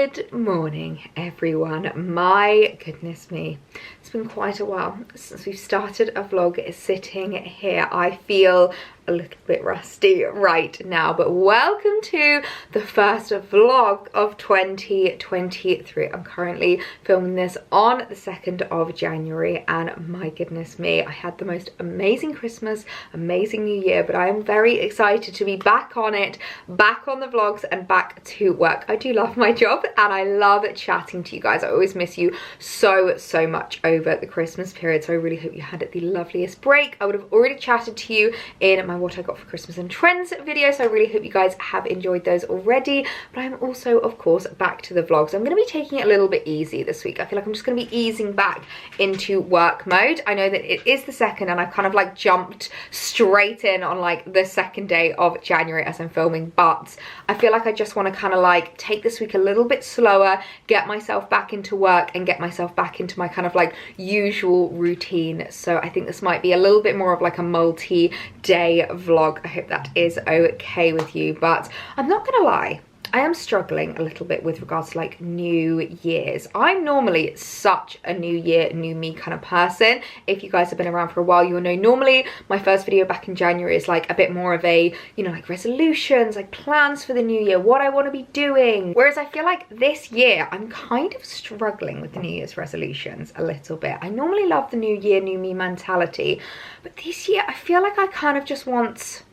Good morning, everyone. My goodness me, it's been quite a while since we've started a vlog sitting here. I feel a little bit rusty right now, but welcome to the first vlog of 2023. I'm currently filming this on the 2nd of January, and my goodness me, I had the most amazing Christmas, amazing New Year, but I am very excited to be back on it, back on the vlogs and back to work. I do love my job and I love chatting to you guys. I always miss you so much over the Christmas period, so I really hope you had the loveliest break. I would have already chatted to you in my what I got for Christmas and trends video, so I really hope you guys have enjoyed those already. But I'm also, of course, back to the vlogs. I'm going to be taking it a little bit easy this week. I feel like I'm just going to be easing back into work mode. I know that it is the 2nd and I've kind of like jumped straight in on like the 2nd day of January as I'm filming, but I feel like I just want to kind of like take this week a little bit slower, get myself back into work and get myself back into my kind of like usual routine. So I think this might be a little bit more of like a multi-day vlog. I hope that is okay with you, but I'm not gonna lie, I am struggling a little bit with regards to like New Year's. I'm normally such a New Year, new me kind of person. If you guys have been around for a while, you'll know normally my first video back in January is like a bit more of a, you know, like resolutions, like plans for the new year, what I want to be doing. Whereas I feel like this year, I'm kind of struggling with the New Year's resolutions a little bit. I normally love the new year, new me mentality, but this year I feel like I kind of just want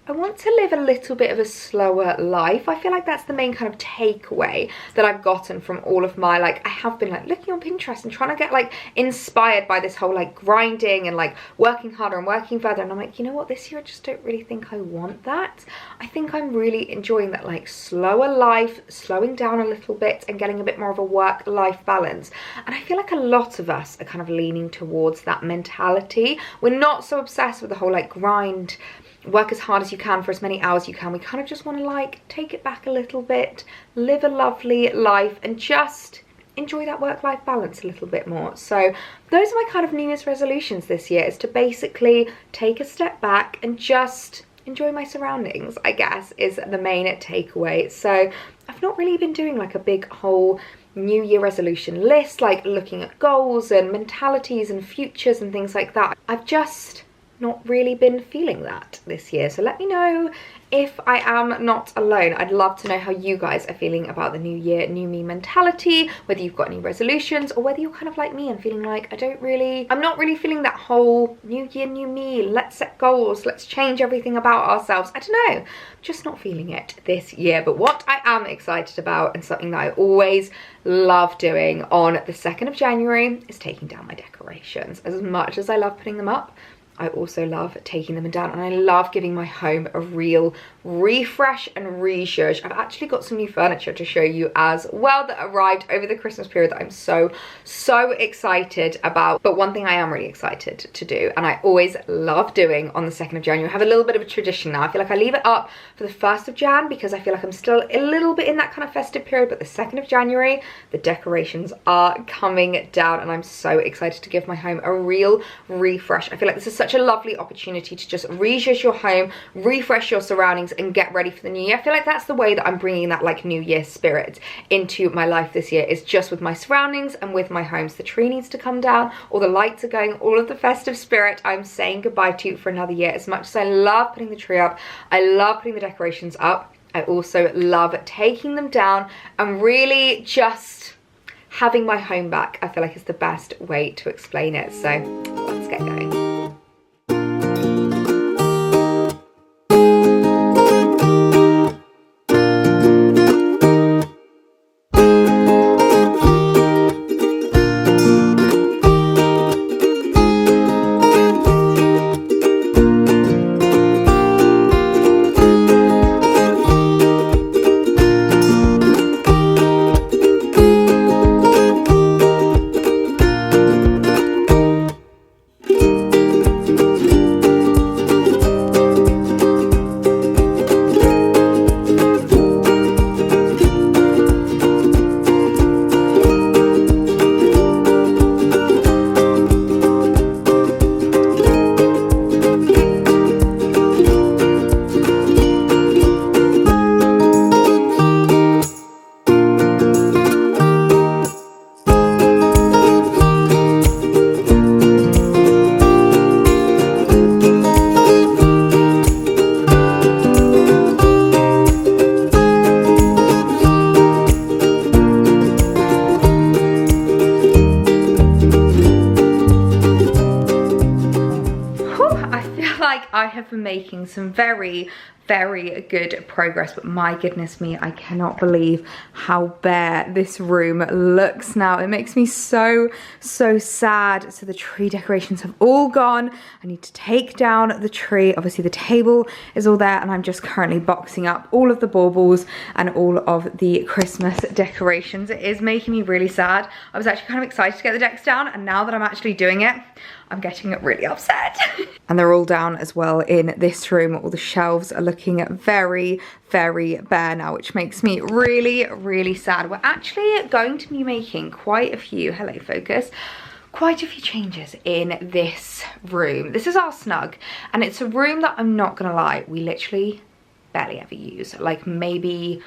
to live a little bit of a slower life. I feel like that's the main kind of takeaway that I've gotten from all of my, like, I have been like looking on Pinterest and trying to get like inspired by this whole like grinding and like working harder and working further, and I'm like, you know what, this year I just don't really think I want that. I think I'm really enjoying that like slower life, slowing down a little bit and getting a bit more of a work-life balance. And I feel like a lot of us are kind of leaning towards that mentality. We're not so obsessed with the whole like grind, work as hard as you can for as many hours you can. We kind of just want to like take it back a little bit, live a lovely life and just enjoy that work-life balance a little bit more. So those are my kind of New Year's resolutions this year, is to basically take a step back and just enjoy my surroundings, I guess, is the main takeaway. So I've not really been doing like a big whole New Year resolution list, like looking at goals and mentalities and futures and things like that. I've just not really been feeling that this year, so let me know if I am not alone. I'd love to know how you guys are feeling about the new year, new me mentality, whether you've got any resolutions or whether you're kind of like me and feeling like I'm not really feeling that whole new year, new me, let's set goals, let's change everything about ourselves. I don't know, just not feeling it this year. But what I am excited about, and something that I always love doing on the 2nd of January, is taking down my decorations. As much as I love putting them up, I also love taking them down, and I love giving my home a real refresh and rezhuzh. I've actually got some new furniture to show you as well that arrived over the Christmas period that I'm so excited about. But one thing I am really excited to do, and I always love doing on the 2nd of January, I have a little bit of a tradition now. I feel like I leave it up for the 1st of Jan because I feel like I'm still a little bit in that kind of festive period, but the 2nd of January, the decorations are coming down and I'm so excited to give my home a real refresh. I feel like this is such a lovely opportunity to just rezhuzh your home, refresh your surroundings and get ready for the new year. I feel like that's the way that I'm bringing that like New Year spirit into my life this year, is just with my surroundings and with my homes. The tree needs to come down, all the lights are going, all of the festive spirit I'm saying goodbye to for another year. As much as I love putting the tree up, I love putting the decorations up, I also love taking them down and really just having my home back. I feel like it's the best way to explain it. So let's get going. have been making some very good progress, but my goodness me, I cannot believe how bare this room looks now. It makes me so sad. So the tree decorations have all gone. I need to take down the tree. Obviously the table is all there, and I'm just currently boxing up all of the baubles and all of the Christmas decorations. It is making me really sad. I was actually kind of excited to get the decks down, and now that I'm actually doing it, I'm getting really upset. And they're all down as well in this room. All the shelves are looking very bare now, which makes me really sad. We're actually going to be making quite a few, hello focus, quite a few changes in this room. This is our snug, and it's a room that, I'm not gonna lie, we literally barely ever use. Like maybe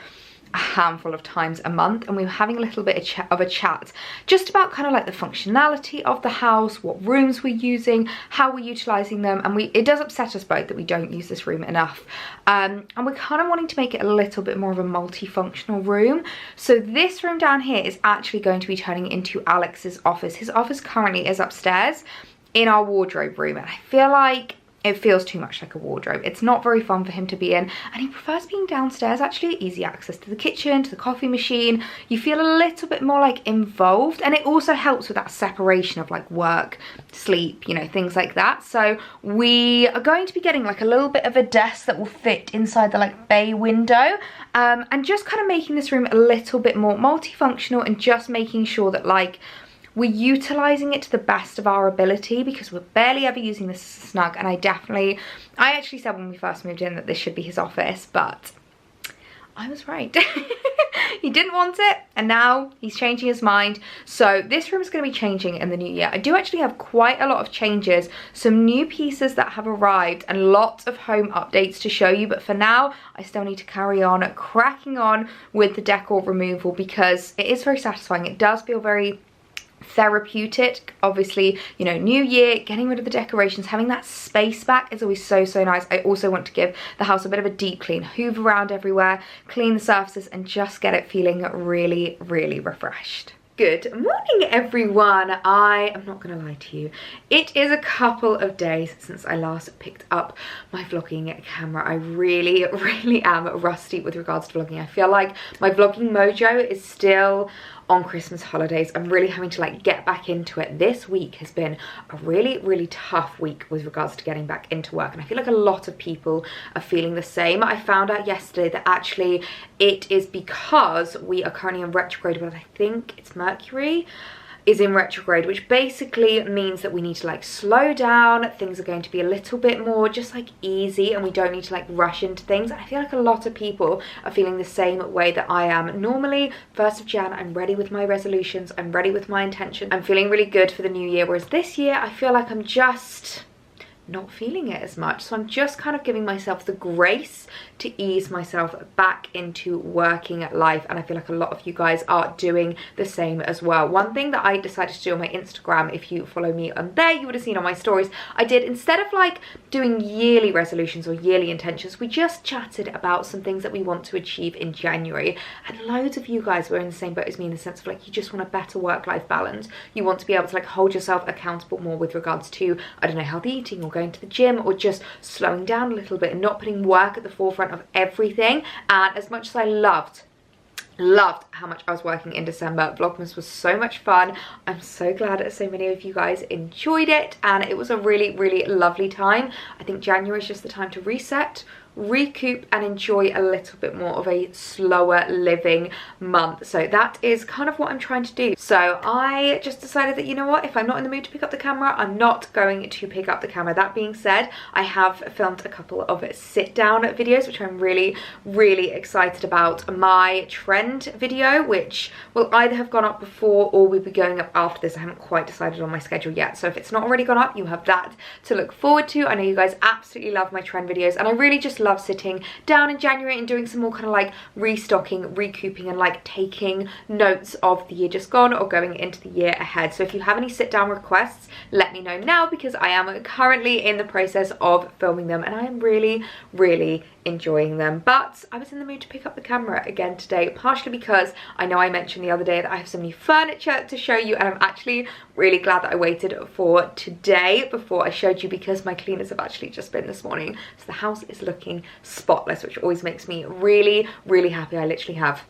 a handful of times a month, and we were having a little bit of a chat just about kind of like the functionality of the house, what rooms we're using, how we're utilizing them, and it does upset us both that we don't use this room enough, and we're kind of wanting to make it a little bit more of a multifunctional room. So this room down here is actually going to be turning into Alex's office. His office currently is upstairs in our wardrobe room, and I feel like it feels too much like a wardrobe. It's not very fun for him to be in, and he prefers being downstairs. Actually, easy access to the kitchen, to the coffee machine. You feel a little bit more like involved, and it also helps with that separation of like work, sleep, you know, things like that. So we are going to be getting like a little bit of a desk that will fit inside the like bay window, and just kind of making this room a little bit more multifunctional, and just making sure that like we're utilizing it to the best of our ability, because we're barely ever using this as a snug. And I actually said when we first moved in that this should be his office, but I was right. He didn't want it, and now he's changing his mind. So this room is going to be changing in the new year. I do actually have quite a lot of changes, some new pieces that have arrived, and lots of home updates to show you. But for now, I still need to carry on cracking on with the decor removal, because it is very satisfying. It does feel very therapeutic. Obviously, you know, new year, getting rid of the decorations, having that space back is always so nice. I also want to give the house a bit of a deep clean, hoover around everywhere, clean the surfaces, and just get it feeling really refreshed. Good morning, everyone. I am not gonna lie to you, it is a couple of days since I last picked up my vlogging camera. I really am rusty with regards to vlogging. I feel like my vlogging mojo is still on Christmas holidays. I'm really having to like get back into it. This week has been a really tough week with regards to getting back into work, and I feel like a lot of people are feeling the same. I found out yesterday that actually it is because we are currently in retrograde, but I think it's Mercury is in retrograde, which basically means that we need to like slow down. Things are going to be a little bit more just like easy, and we don't need to like rush into things. And I feel like a lot of people are feeling the same way that I am. Normally 1st of Jan, I'm ready with my resolutions, I'm ready with my intention, I'm feeling really good for the new year, whereas this year I feel like I'm just not feeling it as much. So I'm just kind of giving myself the grace to ease myself back into working life, and I feel like a lot of you guys are doing the same as well. One thing that I decided to do on my Instagram, if you follow me on there, you would have seen on my stories, I did, instead of like doing yearly resolutions or yearly intentions, we just chatted about some things that we want to achieve in January, and loads of you guys were in the same boat as me, in the sense of like, you just want a better work-life balance. You want to be able to like hold yourself accountable more with regards to, I don't know, healthy eating, or going to the gym, or just slowing down a little bit and not putting work at the forefront of everything. And as much as I loved how much I was working in December, Vlogmas was so much fun. I'm so glad that so many of you guys enjoyed it, and it was a really lovely time. I think January is just the time to reset, recoup, and enjoy a little bit more of a slower living month. So that is kind of what I'm trying to do. So I just decided that, you know what, if I'm not in the mood to pick up the camera, I'm not going to pick up the camera. That being said, I have filmed a couple of sit down videos, which I'm really excited about. My trend video, which will either have gone up before or will be going up after this. I haven't quite decided on my schedule yet, so if it's not already gone up, you have that to look forward to. I know you guys absolutely love my trend videos, and I really just love sitting down in January and doing some more kind of like restocking, recouping, and like taking notes of the year just gone or going into the year ahead. So if you have any sit down requests, let me know now, because I am currently in the process of filming them, and I am really enjoying them. But I was in the mood to pick up the camera again today, partially because I know I mentioned the other day that I have some new furniture to show you, and I'm actually really glad that I waited for today before I showed you, because my cleaners have actually just been this morning, so the house is looking spotless, which always makes me really, really happy. I literally have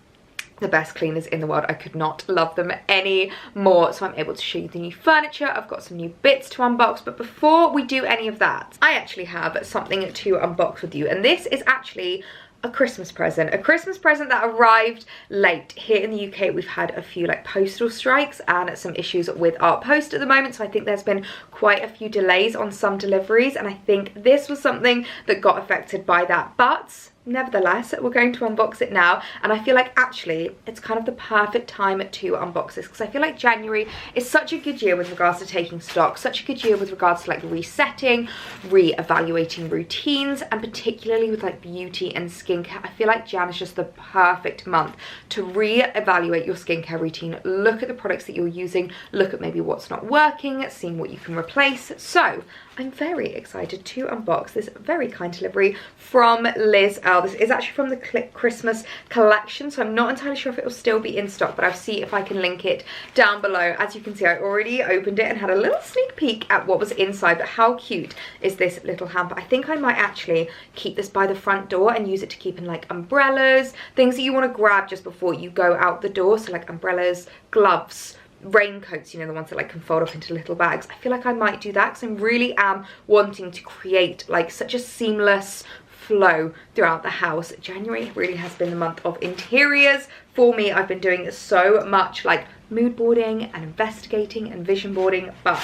the best cleaners in the world. I could not love them any more. So I'm able to show you the new furniture. I've got some new bits to unbox, but before we do any of that, I actually have something to unbox with you, and this is actually a Christmas present that arrived late. Here in the UK, we've had a few like postal strikes and some issues with our post at the moment, so I think there's been quite a few delays on some deliveries, and I think this was something that got affected by that. But nevertheless, we're going to unbox it now, and I feel like actually it's kind of the perfect time to unbox this, because I feel like January is such a good year with regards to taking stock, such a good year with regards to like resetting, re-evaluating routines, and particularly with like beauty and skincare. I feel like Jan is just the perfect month to re-evaluate your skincare routine, look at the products that you're using, look at maybe what's not working, seeing what you can replace. So I'm very excited to unbox this very kind delivery from Liz Earle. This is actually from the Christmas collection, so I'm not entirely sure if it will still be in stock, but I'll see if I can link it down below. As you can see, I already opened it and had a little sneak peek at what was inside, but how cute is this little hamper? I think I might actually keep this by the front door and use it to keep in like umbrellas, things that you want to grab just before you go out the door, so like umbrellas, gloves, raincoats, you know, the ones that like can fold up into little bags. I feel like I might do that because I really am wanting to create like such a seamless flow throughout the house. January really has been the month of interiors for me. I've been doing so much like mood boarding and investigating and vision boarding, but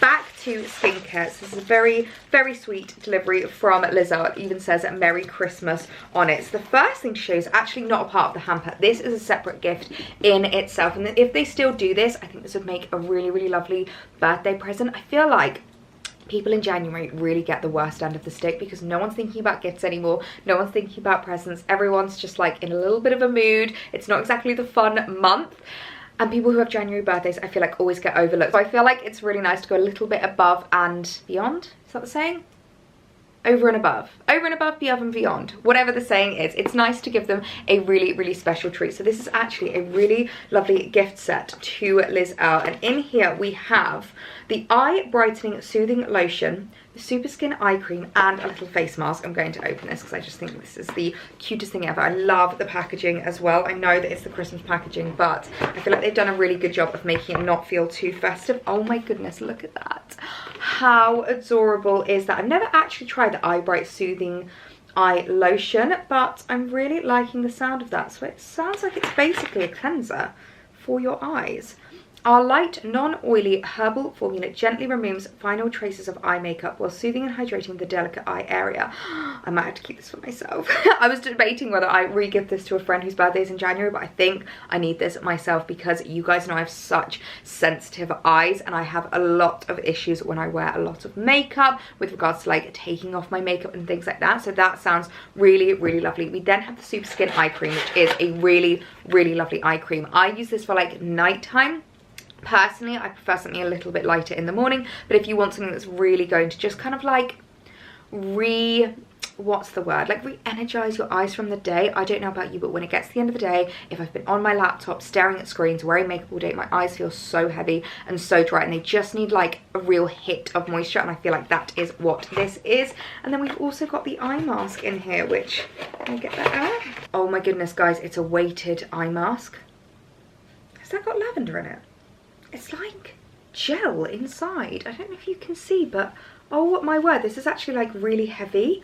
back to skincare. So this is a very, very sweet delivery from Liz Earle. It even says Merry Christmas on it. So the first thing to show is actually not a part of the hamper. This is a separate gift in itself, and if they still do this, I think this would make a really, really lovely birthday present. I feel like people in January really get the worst end of the stick because no one's thinking about gifts anymore, no one's thinking about presents, everyone's just like in a little bit of a mood. It's not exactly the fun month, and people who have January birthdays, I feel like always get overlooked. So I feel like it's really nice to go a little bit above and beyond. Is that the saying? Over and above, beyond and beyond, whatever the saying is. It's nice to give them a really, really special treat. So this is actually a really lovely gift set to Liz Earle, and in here we have the eye brightening soothing lotion, the super skin eye cream, and a little face mask. I'm going to open this because I just think this is the cutest thing ever. I love the packaging as well. I know that it's the Christmas packaging, but I feel like they've done a really good job of making it not feel too festive. Oh my goodness, look at that. How adorable is that? I've never actually tried the Eye Bright Soothing Eye Lotion, but I'm really liking the sound of that. So it sounds like it's basically a cleanser for your eyes. Our light, non-oily herbal formula gently removes final traces of eye makeup while soothing and hydrating the delicate eye area. I might have to keep this for myself. I was debating whether I re-give this to a friend whose birthday is in January, but I think I need this myself because you guys know I have such sensitive eyes, and I have a lot of issues when I wear a lot of makeup with regards to like taking off my makeup and things like that. So that sounds really, really lovely. We then have the Super Skin Eye Cream, which is a really, really lovely eye cream. I use this for like nighttime. Personally, I prefer something a little bit lighter in the morning, but if you want something that's really going to just kind of like re-energize your eyes from the day. I don't know about you, but when it gets to the end of the day, if I've been on my laptop staring at screens, wearing makeup all day, my eyes feel so heavy and so dry, and they just need like a real hit of moisture, and I feel like that is what this is. And then we've also got the eye mask in here, which, can I get that out? Oh my goodness, guys, it's a weighted eye mask. Has that got lavender in it? It's like gel inside. I don't know if you can see, but oh my word, this is actually like really heavy.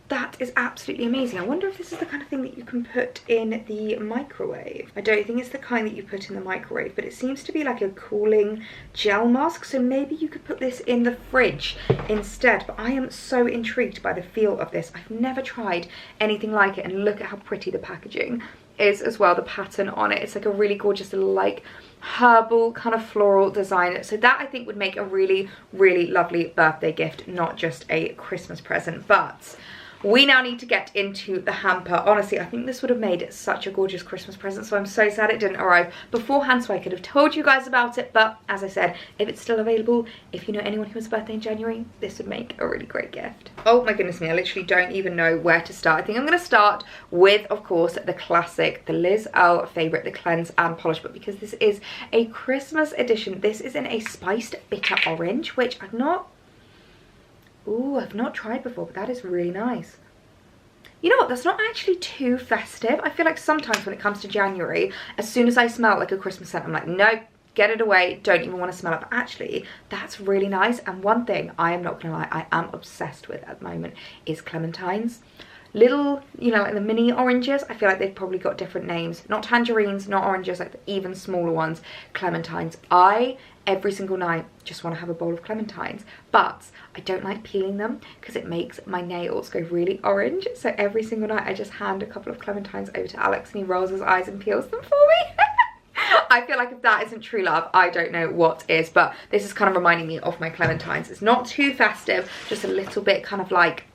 That is absolutely amazing. I wonder if this is the kind of thing that you can put in the microwave. I don't think it's the kind that you put in the microwave, but it seems to be like a cooling gel mask, so maybe you could put this in the fridge instead. But I am so intrigued by the feel of this. I've never tried anything like it, and look at how pretty the packaging is as well, the pattern on it. It's like a really gorgeous little like herbal kind of floral design. So that I think would make a really, really lovely birthday gift, not just a Christmas present. But we now need to get into the hamper. Honestly, I think this would have made such a gorgeous Christmas present, so I'm so sad it didn't arrive beforehand so I could have told you guys about it. But as I said, if it's still available, if you know anyone who has a birthday in January, this would make a really great gift. Oh my goodness me, I literally don't even know where to start. I think I'm going to start with, of course, the classic, the Liz Earle favourite, the Cleanse and Polish. But because this is a Christmas edition, this is in a spiced bitter orange, which I've not tried before, but that is really nice. You know what, that's not actually too festive. I feel like sometimes when it comes to January, as soon as I smell like a Christmas scent, I'm like, nope, get it away, don't even want to smell it. But actually, that's really nice. And one thing I am not gonna lie, I am obsessed with at the moment is clementines. Little, you know, like the mini oranges, I feel like they've probably got different names. Not tangerines, not oranges, like the even smaller ones, clementines. I, every single night, just want to have a bowl of clementines, but I don't like peeling them because it makes my nails go really orange. So every single night I just hand a couple of clementines over to Alex and he rolls his eyes and peels them for me. I feel like if that isn't true love, I don't know what is. But this is kind of reminding me of my clementines. It's not too festive, just a little bit kind of like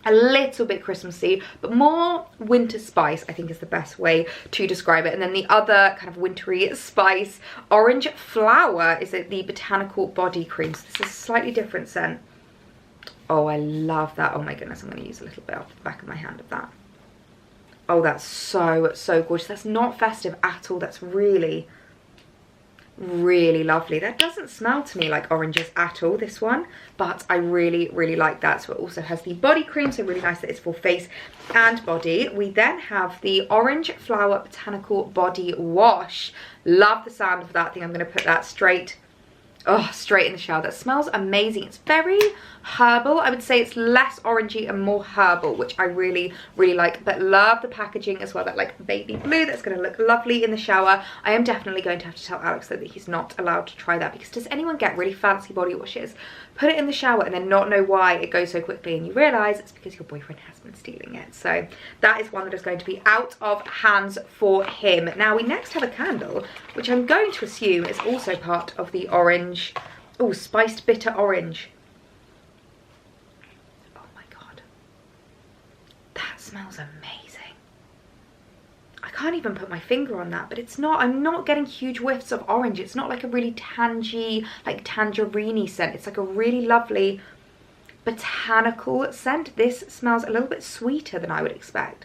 a little bit Christmassy, but more winter spice, I think is the best way to describe it. And then the other kind of wintry spice, orange flower, is it the Botanical Body Cream. So this is a slightly different scent. Oh, I love that. Oh my goodness, I'm going to use a little bit off the back of my hand of that. Oh, that's so, so gorgeous. That's not festive at all. That's really, really lovely. That doesn't smell to me like oranges at all, this one, but I really, really like that. So it also has the body cream, so really nice that it's for face and body. We then have the Orange Flower Botanical Body Wash. Love the sound of that thing. I'm going to put that straight in the shower. That smells amazing. It's very herbal. I would say it's less orangey and more herbal, which I really, really like. But love the packaging as well, that like baby blue. That's going to look lovely in the shower. I am definitely going to have to tell Alex though that he's not allowed to try that, because does anyone get really fancy body washes, put it in the shower and then not know why it goes so quickly, and you realise it's because your boyfriend has been stealing it? So that is one that is going to be out of hands for him. Now we next have a candle, which I'm going to assume is also part of the orange, oh, spiced bitter orange. Oh my god, that smells amazing. I can't even put my finger on that, but it's not, I'm not getting huge whiffs of orange. It's not like a really tangy, like tangerine-y scent. It's like a really lovely botanical scent. This smells a little bit sweeter than I would expect.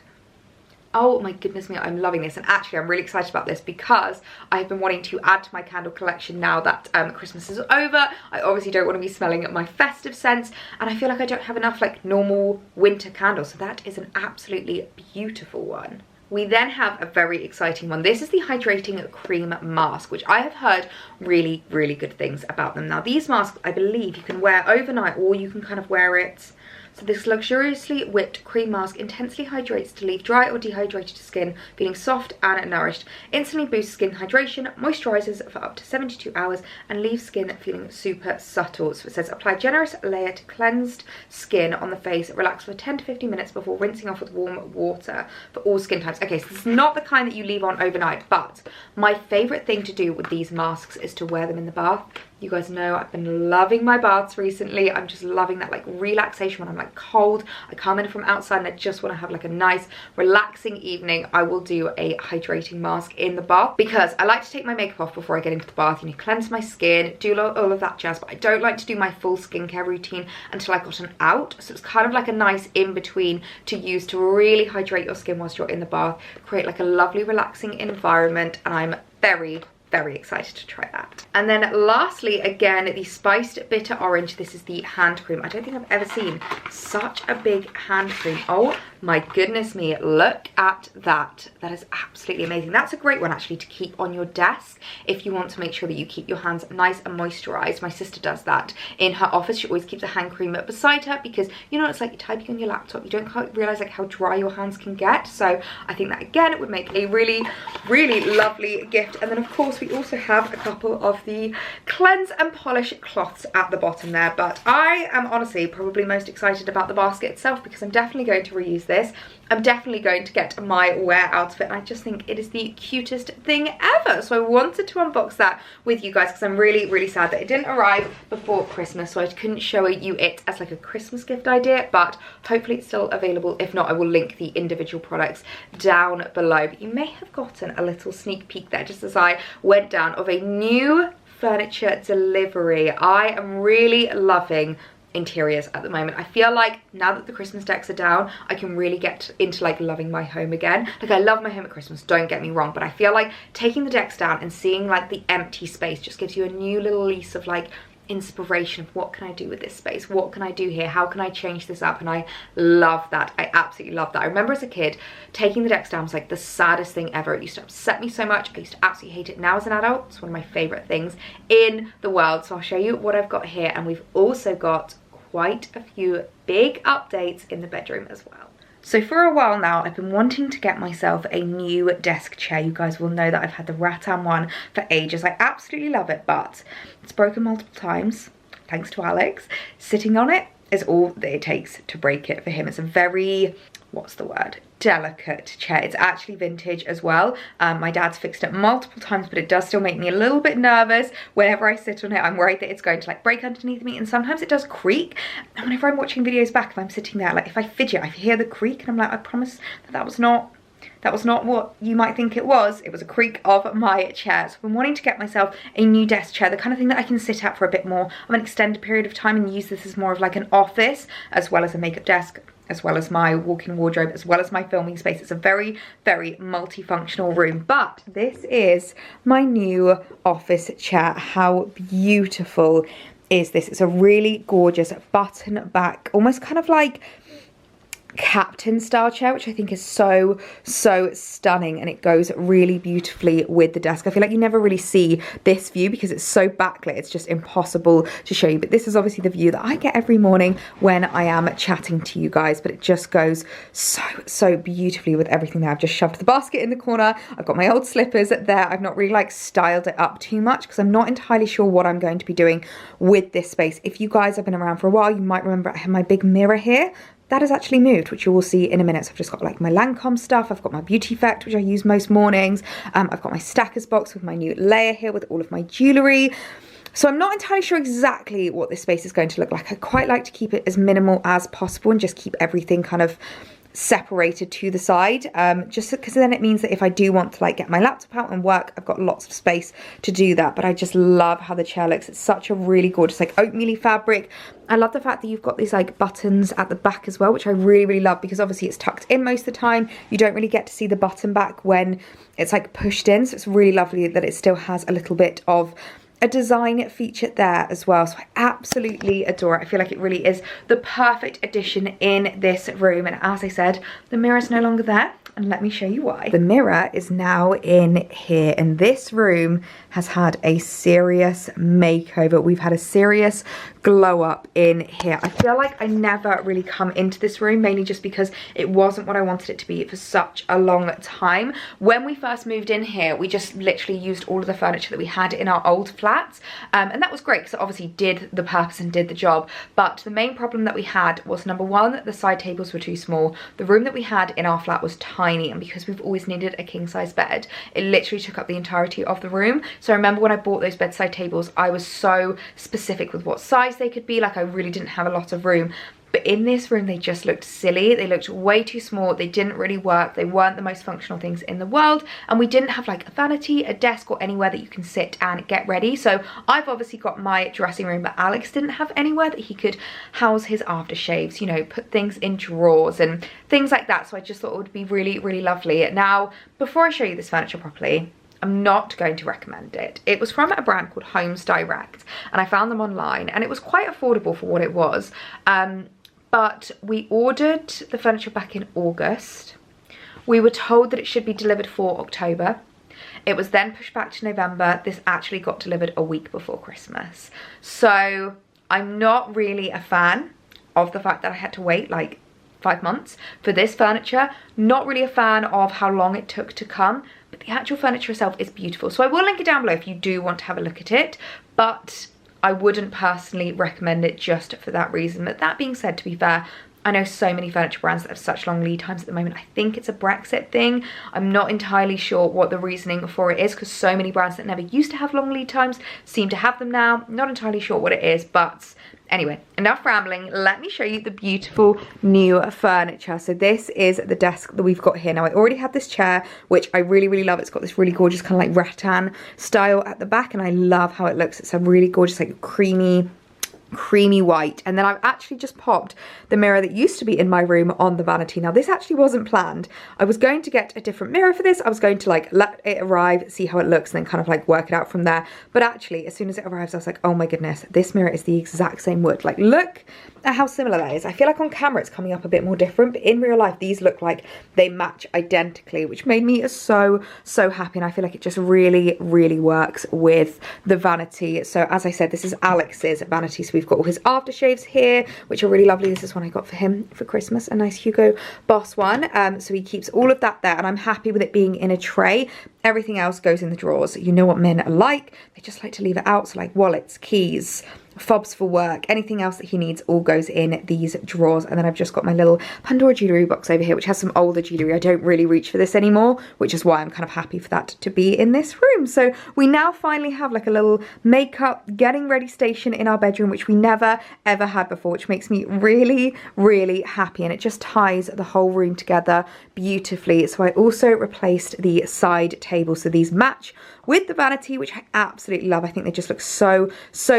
Oh my goodness me, I'm loving this. And actually I'm really excited about this because I've been wanting to add to my candle collection now that Christmas is over. I obviously don't want to be smelling my festive scents, and I feel like I don't have enough like normal winter candles, so that is an absolutely beautiful one. We then have a very exciting one. This is the Hydrating Cream Mask, which I have heard really, really good things about them. Now these masks, I believe you can wear overnight, or you can kind of wear it. So this luxuriously whipped cream mask intensely hydrates to leave dry or dehydrated skin feeling soft and nourished. Instantly boosts skin hydration, moisturizes for up to 72 hours, and leaves skin feeling super subtle. So it says apply generous layer to cleansed skin on the face, relax for 10 to 15 minutes before rinsing off with warm water for all skin types. Okay, so this is not the kind that you leave on overnight, but my favorite thing to do with these masks is to wear them in the bath. You guys know I've been loving my baths recently. I'm just loving that like relaxation when I'm like cold. I come in from outside and I just want to have like a nice relaxing evening. I will do a hydrating mask in the bath because I like to take my makeup off before I get into the bath, you know, cleanse my skin, do all of that jazz, but I don't like to do my full skincare routine until I've gotten out. So it's kind of like a nice in-between to use to really hydrate your skin whilst you're in the bath, create like a lovely relaxing environment, and I'm very, very excited to try that. And then lastly, again, the Spiced Bitter Orange. This is the hand cream. I don't think I've ever seen such a big hand cream. Oh my goodness me, look at that. That is absolutely amazing. That's a great one actually to keep on your desk if you want to make sure that you keep your hands nice and moisturized. My sister does that in her office. She always keeps a hand cream beside her because, you know, it's like you're typing on your laptop, you don't quite realize like how dry your hands can get. So I think that again, it would make a really, really lovely gift. And then of course we also have a couple of the cleanse and polish cloths at the bottom there, but I am honestly probably most excited about the basket itself because I'm definitely going to reuse this this. I'm definitely going to get my wear out of it, and I just think it is the cutest thing ever. So I wanted to unbox that with you guys because I'm really, really sad that it didn't arrive before Christmas, so I couldn't show you it as like a Christmas gift idea, but hopefully it's still available. If not, I will link the individual products down below. But you may have gotten a little sneak peek there just as I went down of a new furniture delivery. I am really loving interiors at the moment. I feel like now that the Christmas decks are down, I can really get into like loving my home again. Like, I love my home at Christmas, don't get me wrong, but I feel like taking the decks down and seeing like the empty space just gives you a new little lease of like inspiration of what can I do with this space, what can I do here, how can I change this up, and I love that. I absolutely love that. I remember as a kid taking the decks down was like the saddest thing ever. It used to upset me so much. I used to absolutely hate it. Now as an adult, it's one of my favorite things in the world. So I'll show you what I've got here, and we've also got quite a few big updates in the bedroom as well. So for a while now, I've been wanting to get myself a new desk chair. You guys will know that I've had the rattan one for ages. I absolutely love it, but it's broken multiple times, thanks to Alex. Sitting on it is all that it takes to break it for him. It's a very, what's the word, delicate chair. It's actually vintage as well. My dad's fixed it multiple times, but it does still make me a little bit nervous. Whenever I sit on it, I'm worried that it's going to like break underneath me, and sometimes it does creak. And whenever I'm watching videos back, if I'm sitting there, like if I fidget, I hear the creak, and I'm like, I promise that was not what you might think it was. It was a creak of my chair. So I've been wanting to get myself a new desk chair, the kind of thing that I can sit at for a bit more of an extended period of time and use this as more of like an office, as well as a makeup desk, as well as my walk-in wardrobe, as well as my filming space. It's a very, very multifunctional room. But this is my new office chair. How beautiful is this? It's a really gorgeous button back, almost kind of like captain style chair, which I think is so stunning, and it goes really beautifully with the desk. I feel like you never really see this view because it's so backlit, it's just impossible to show you, but this is obviously the view that I get every morning when I am chatting to you guys. But it just goes so beautifully with everything there. I've just shoved the basket in the corner, I've got my old slippers there. I've not really like styled it up too much because I'm not entirely sure what I'm going to be doing with this space. If you guys have been around for a while, you might remember I have my big mirror here. That has actually moved, which you will see in a minute. So I've just got like my Lancome stuff. I've got my Beauty Effect, which I use most mornings. I've got my Stackers box with my new layer here with all of my jewellery. So I'm not entirely sure exactly what this space is going to look like. I quite like to keep it as minimal as possible and just keep everything kind of separated to the side, just because then it means that if I do want to like get my laptop out and work, I've got lots of space to do that. But I just love how the chair looks. It's such a really gorgeous like oatmeal fabric. I love the fact that you've got these like buttons at the back as well, which I really love, because obviously it's tucked in most of the time. You don't really get to see the button back when it's like pushed in, so it's really lovely that it still has a little bit of a design feature there as well. So I absolutely adore it. I feel like it really is the perfect addition in this room. And as I said, the mirror is no longer there, and let me show you why. The mirror is now in here, and this room has had a serious makeover. We've had a serious glow up in here. I feel like I never really come into this room, mainly just because it wasn't what I wanted it to be for such a long time. When we first moved in here, we just literally used all of the furniture that we had in our old flats, and that was great because it obviously did the purpose and did the job. But the main problem that we had was, number one, the side tables were too small. The room that we had in our flat was tiny, and because we've always needed a king size bed, it literally took up the entirety of the room. So I remember when I bought those bedside tables, I was so specific with what size they could be. Like, I really didn't have a lot of room. But in this room, they just looked silly. They looked way too small. They didn't really work. They weren't the most functional things in the world. And we didn't have like a vanity, a desk, or anywhere that you can sit and get ready. So I've obviously got my dressing room, but Alex didn't have anywhere that he could house his aftershaves, you know, put things in drawers and things like that. So I just thought it would be really, really lovely. Now, before I show you this furniture properly, I'm not going to recommend it. It was from a brand called Homes Direct, and I found them online, and it was quite affordable for what it was. But we ordered the furniture back in August. We were told that it should be delivered for October. It was then pushed back to November. This actually got delivered a week before Christmas. So I'm not really a fan of the fact that I had to wait like 5 months for this furniture. Not really a fan of how long it took to come, but the actual furniture itself is beautiful. So I will link it down below if you do want to have a look at it, but I wouldn't personally recommend it just for that reason. But that being said, to be fair, I know so many furniture brands that have such long lead times at the moment. I think it's a Brexit thing. I'm not entirely sure what the reasoning for it is, because so many brands that never used to have long lead times seem to have them now. Not entirely sure what it is, but anyway, enough rambling. Let me show you the beautiful new furniture. So this is the desk that we've got here. Now, I already had this chair, which I really, really love. It's got this really gorgeous kind of like rattan style at the back, and I love how it looks. It's a really gorgeous, like creamy white. And then I've actually just popped the mirror that used to be in my room on the vanity. Now, this actually wasn't planned. I was going to get a different mirror for this. I was going to like let it arrive, see how it looks, and then kind of like work it out from there. But actually, as soon as it arrives, I was like, oh my goodness, this mirror is the exact same wood. Like, look at how similar that is. I feel like on camera it's coming up a bit more different, but in real life these look like they match identically, which made me so happy. And I feel like it just really works with the vanity. So as I said, this is Alex's vanity. So we've got all his aftershaves here, which are really lovely. This is one I got for him for Christmas, a nice Hugo Boss one. So he keeps all of that there, and I'm happy with it being in a tray. Everything else goes in the drawers. You know what men are like, they just like to leave it out. So like wallets, keys, fobs for work, anything else that he needs all goes in these drawers. And then I've just got my little Pandora jewellery box over here, which has some older jewellery. I don't really reach for this anymore, which is why I'm kind of happy for that to be in this room. So we now finally have like a little makeup getting ready station in our bedroom, which we never ever had before, which makes me really happy, and it just ties the whole room together beautifully. So I also replaced the side table, so these match with the vanity, which I absolutely love. I think they just look so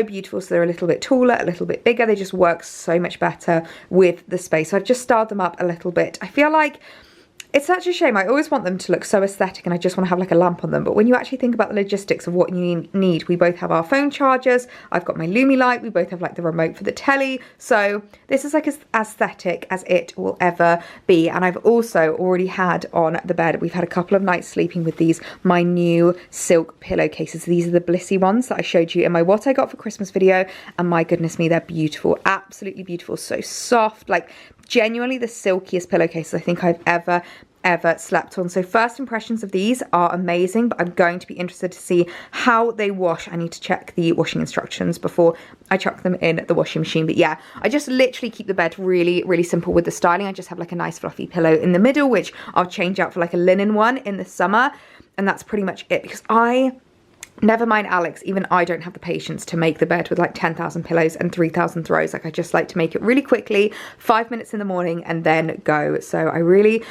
beautiful. So they're a little bit taller, a little bit bigger. They just work so much better with the space. So I've just styled them up a little bit. I feel like it's such a shame. I always want them to look so aesthetic, and I just want to have like a lamp on them. But when you actually think about the logistics of what you need, we both have our phone chargers. I've got my Lumi light. We both have like the remote for the telly. So this is like as aesthetic as it will ever be. And I've also already had on the bed, we've had a couple of nights sleeping with these, my new silk pillowcases. These are the Blissy ones that I showed you in my What I Got for Christmas video. And my goodness me, they're beautiful. Absolutely beautiful. So soft, like genuinely the silkiest pillowcases I think I've ever slept on. So first impressions of these are amazing, but I'm going to be interested to see how they wash. I need to check the washing instructions before I chuck them in the washing machine. But yeah, I just literally keep the bed really simple with the styling. I just have like a nice fluffy pillow in the middle, which I'll change out for like a linen one in the summer, and that's pretty much it, because never mind Alex, even I don't have the patience to make the bed with like 10,000 pillows and 3,000 throws. Like I just like to make it really quickly, 5 minutes in the morning and then go. So I really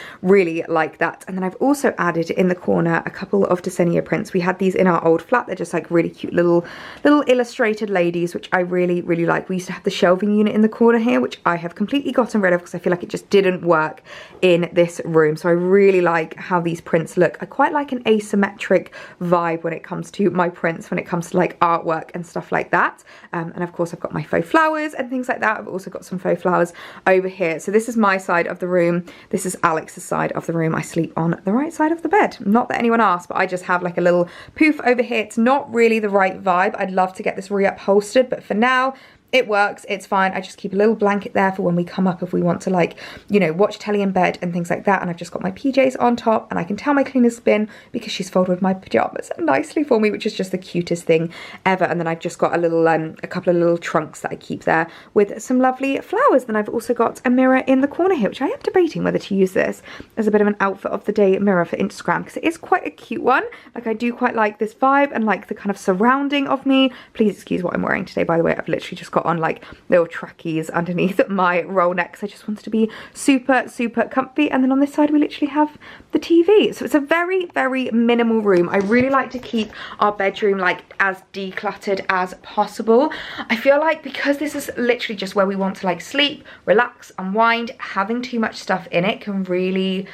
like that. And then I've also added in the corner a couple of designer prints. We had these in our old flat. They're just like really cute little illustrated ladies, which I really like. We used to have the shelving unit in the corner here, which I have completely gotten rid of because I feel like it just didn't work in this room. So I really like how these prints look. I quite like an asymmetric vibe when it comes to my prints, when it comes to like artwork and stuff like that. And of course I've got my faux flowers and things like that. I've also got some faux flowers over here. So this is my side of the room. This is Alex's side of the room. I sleep on the right side of the bed. Not that anyone asked, but I just have like a little poof over here. It's not really the right vibe. I'd love to get this reupholstered, but for now it works, it's fine. I just keep a little blanket there for when we come up if we want to, like, you know, watch telly in bed and things like that. And I've just got my PJs on top, and I can tell my cleaner's been because she's folded my pajamas nicely for me, which is just the cutest thing ever. And then I've just got a little, a couple of little trunks that I keep there with some lovely flowers. Then I've also got a mirror in the corner here, which I am debating whether to use this as a bit of an outfit of the day mirror for Instagram, because it is quite a cute one. Like, I do quite like this vibe and like the kind of surrounding of me. Please excuse what I'm wearing today, by the way. I've literally just got on like little trackies underneath my roll neck, so I just wanted to be super comfy. And then on this side we literally have the TV. So it's a very minimal room. I really like to keep our bedroom like as decluttered as possible. I feel like because this is literally just where we want to like sleep, relax, unwind, having too much stuff in it can really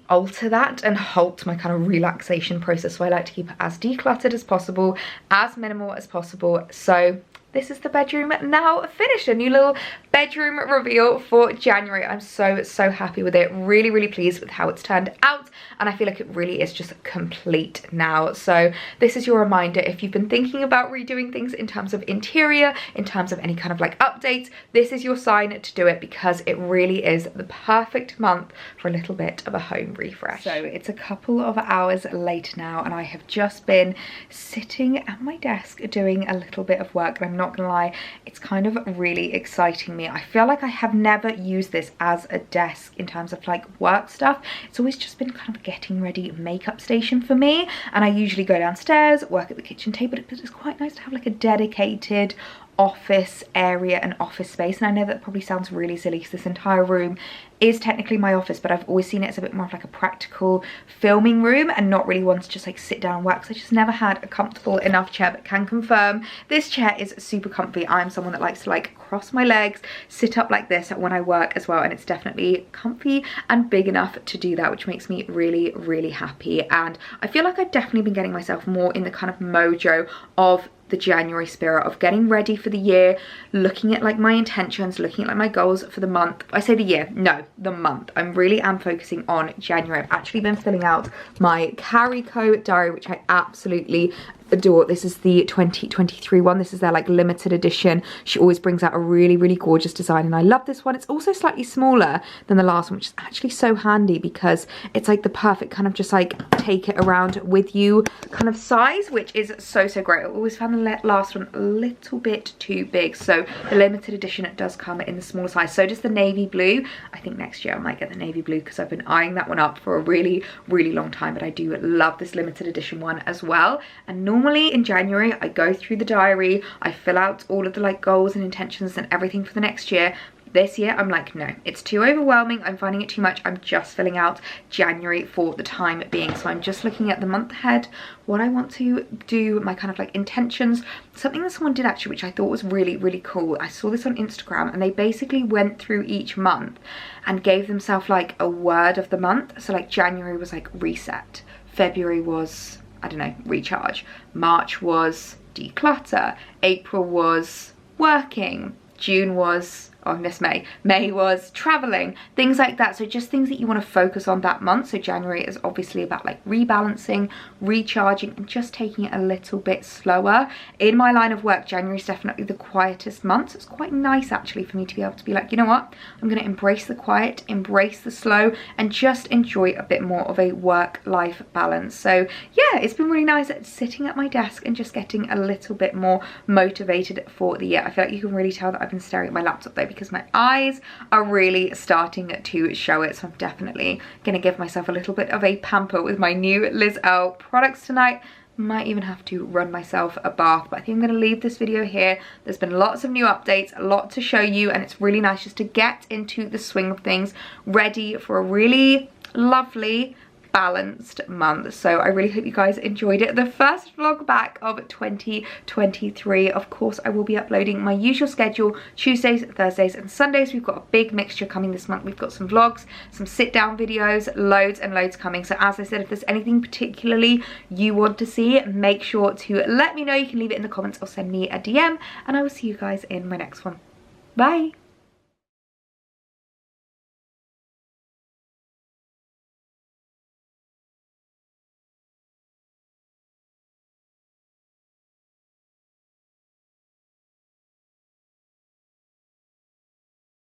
alter that and halt my kind of relaxation process. So I like to keep it as decluttered as possible, as minimal as possible. So this is the bedroom now finished. A new little bedroom reveal for January. I'm so happy with it. Really pleased with how it's turned out, and I feel like it really is just complete now. So this is your reminder, if you've been thinking about redoing things in terms of interior, in terms of any kind of like updates, this is your sign to do it, because it really is the perfect month for a little bit of a home refresh. So it's a couple of hours later now, and I have just been sitting at my desk doing a little bit of work, and I'm not gonna lie, it's kind of really exciting me. I feel like I have never used this as a desk in terms of like work stuff. It's always just been kind of a getting ready makeup station for me, and I usually go downstairs, work at the kitchen table, but it's quite nice to have like a dedicated office area and office space. And I know that probably sounds really silly because this entire room is technically my office, but I've always seen it as a bit more of like a practical filming room and not really one to just like sit down and work, because I just never had a comfortable enough chair. But can confirm this chair is super comfy. I'm someone that likes to like cross my legs, sit up like this when I work as well, and it's definitely comfy and big enough to do that, which makes me really, really happy. And I feel like I've definitely been getting myself more in the kind of mojo of the January spirit of getting ready for the year, looking at like my intentions, looking at like my goals for the month. I say the year, no, the month. I really am focusing on January. I've actually been filling out my Carico diary, which I absolutely adore. This is the 2023 one. This is their like limited edition. She always brings out a really, really gorgeous design, and I love this one. It's also slightly smaller than the last one, which is actually so handy because it's like the perfect kind of just like take it around with you kind of size, which is so great. I always found the last one a little bit too big, so the limited edition, it does come in the smaller size. So does the navy blue. I think next year I might get the navy blue because I've been eyeing that one up for a really, really long time, but I do love this limited edition one as well. And normally in January I go through the diary, I fill out all of the like goals and intentions and everything for the next year. This year I'm like, no, it's too overwhelming, I'm finding it too much. I'm just filling out January for the time being. So I'm just looking at the month ahead, what I want to do, my kind of like intentions. Something that someone did actually, which I thought was really, really cool. I saw this on Instagram, and they basically went through each month and gave themselves like a word of the month. So like January was like reset, February was, I don't know, recharge, March was declutter, April was working, June was, oh, I missed May. May was traveling, things like that. So just things that you want to focus on that month. So January is obviously about like rebalancing, recharging, and just taking it a little bit slower. In my line of work, January is definitely the quietest month. So it's quite nice actually for me to be able to be like, you know what? I'm going to embrace the quiet, embrace the slow, and just enjoy a bit more of a work-life balance. So yeah, it's been really nice sitting at my desk and just getting a little bit more motivated for the year. I feel like you can really tell that I've been staring at my laptop though, because my eyes are really starting to show it. So I'm definitely going to give myself a little bit of a pamper with my new Liz Earle products tonight. Might even have to run myself a bath, but I think I'm going to leave this video here. There's been lots of new updates, a lot to show you, and it's really nice just to get into the swing of things, ready for a really lovely balanced month. So I really hope you guys enjoyed it. The first vlog back of 2023. Of course, I will be uploading my usual schedule, Tuesdays, Thursdays and Sundays. We've got a big mixture coming this month. We've got some vlogs, some sit down videos, loads and loads coming. So as I said, if there's anything particularly you want to see, make sure to let me know. You can leave it in the comments or send me a DM, and I will see you guys in my next one. Bye.